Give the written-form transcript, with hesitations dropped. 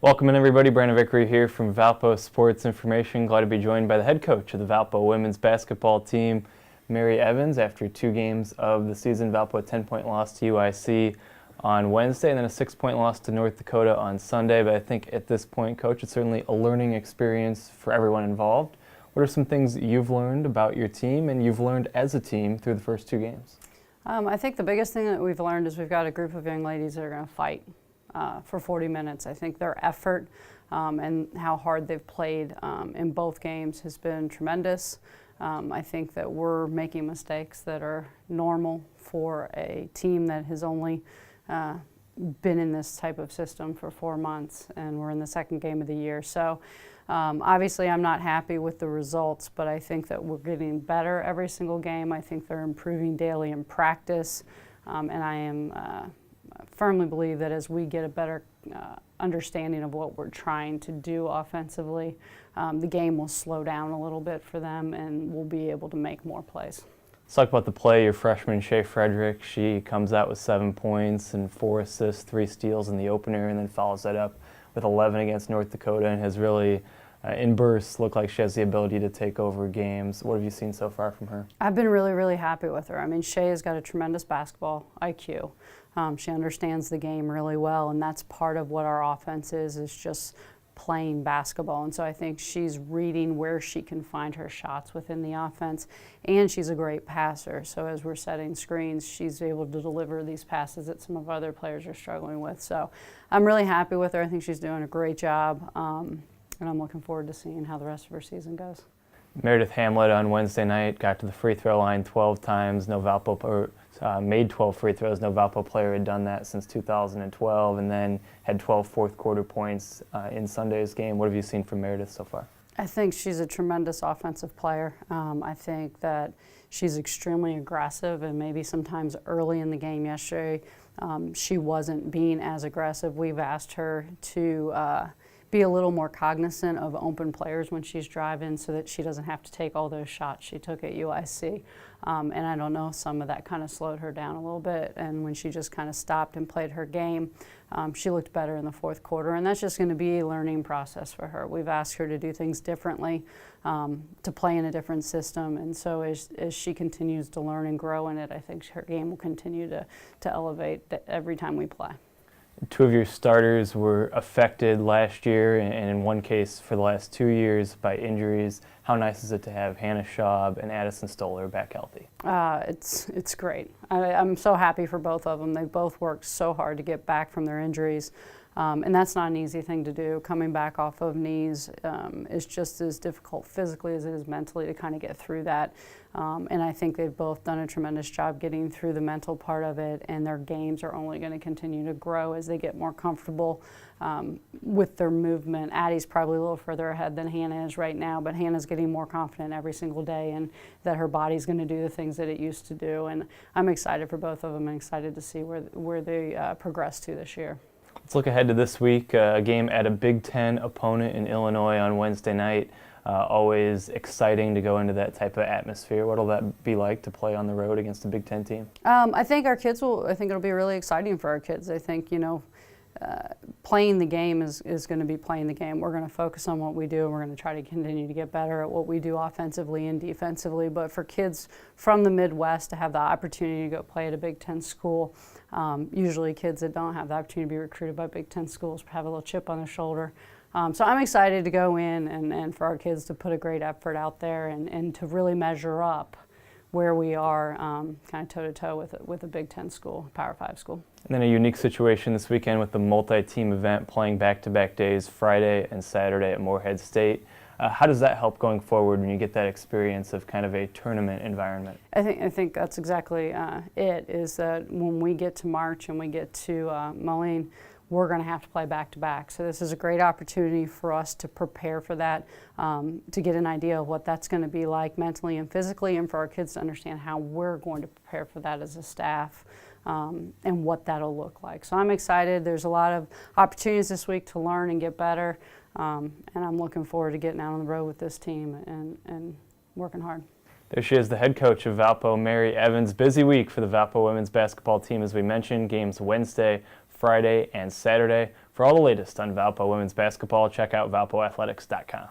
Welcome in everybody, Brandon Vickery here from Valpo Sports Information. Glad to be joined by the head coach of the Valpo women's basketball team, Mary Evans. After 2 games of the season, Valpo a 10-point loss to UIC on Wednesday and then a 6-point loss to North Dakota on Sunday. But I think at this point, Coach, it's certainly a learning experience for everyone involved. What are some things that you've learned about your team and you've learned as a team through the first 2 games? I think the biggest thing that we've learned is we've got a group of young ladies that are going to fight for 40 minutes. I think their effort and how hard they've played in both games has been tremendous. I think that we're making mistakes that are normal for a team that has only been in this type of system for 4 months, and we're in the second game of the year. So obviously I'm not happy with the results, but I think that we're getting better every single game. I think they're improving daily in practice, and I am firmly believe that as we get a better understanding of what we're trying to do offensively, the game will slow down a little bit for them and we'll be able to make more plays. Let's talk about the play. Your freshman, Shae Frederick, she comes out with 7 points and 4 assists, 3 steals in the opener, and then follows that up with 11 against North Dakota and has really, in bursts, looked like she has the ability to take over games. What have you seen so far from her? I've been really, really happy with her. I mean, Shae has got a tremendous basketball IQ. She understands the game really well, and that's part of what our offense is just playing basketball. And so I think she's reading where she can find her shots within the offense, and she's a great passer. So as we're setting screens, she's able to deliver these passes that some of our other players are struggling with. So I'm really happy with her. I think she's doing a great job, and I'm looking forward to seeing how the rest of her season goes. Meredith Hamlet on Wednesday night got to the free throw line 12 times. No Valpo made 12 free throws. No Valpo player had done that since 2012, and then had 12 fourth quarter points in Sunday's game. What have you seen from Meredith so far? I think she's a tremendous offensive player. I think that she's extremely aggressive, and maybe sometimes early in the game yesterday she wasn't being as aggressive. We've asked her to be a little more cognizant of open players when she's driving so that she doesn't have to take all those shots she took at UIC. And I don't know, some of that kind of slowed her down a little bit. And when she just kind of stopped and played her game, she looked better in the fourth quarter. And that's just going to be a learning process for her. We've asked her to do things differently, to play in a different system. And so as she continues to learn and grow in it, I think her game will continue to elevate every time we play. 2 of your starters were affected last year, and in one case for the last 2 years by injuries. How nice is it to have Hannah Schaub and Addison Stoller back healthy? It's great. I'm so happy for both of them. They both worked so hard to get back from their injuries. And that's not an easy thing to do. Coming back off of knees is just as difficult physically as it is mentally to kind of get through that. And I think they've both done a tremendous job getting through the mental part of it, and their games are only going to continue to grow as they get more comfortable with their movement. Addie's probably a little further ahead than Hannah is right now, but Hannah's getting more confident every single day, and that her body's going to do the things that it used to do. And I'm excited for both of them and excited to see where they progress to this year. Let's look ahead to this week, a game at a Big Ten opponent in Illinois on Wednesday night. Always exciting to go into that type of atmosphere. What will that be like to play on the road against a Big Ten team? I think I think it'll be really exciting for our kids. I think, playing the game is going to be playing the game. We're going to focus on what we do, and we're going to try to continue to get better at what we do offensively and defensively. But for kids from the Midwest to have the opportunity to go play at a Big Ten school, usually kids that don't have the opportunity to be recruited by Big Ten schools have a little chip on their shoulder. So I'm excited to go in and for our kids to put a great effort out there and to really measure up where we are kind of toe-to-toe with a Big Ten school, Power 5 school. And then a unique situation this weekend with the multi-team event playing back-to-back days, Friday and Saturday at Morehead State. How does that help going forward when you get that experience of kind of a tournament environment? I think that's exactly it, is that when we get to March and we get to Moline, we're going to have to play back-to-back. So this is a great opportunity for us to prepare for that, to get an idea of what that's going to be like mentally and physically, and for our kids to understand how we're going to prepare for that as a staff, and what that'll look like. So I'm excited. There's a lot of opportunities this week to learn and get better, and I'm looking forward to getting out on the road with this team and working hard. There she is, the head coach of Valpo, Mary Evans. Busy week for the Valpo women's basketball team, as we mentioned. Games Wednesday, Friday, and Saturday. For For all the latest on Valpo women's basketball, check out valpoathletics.com.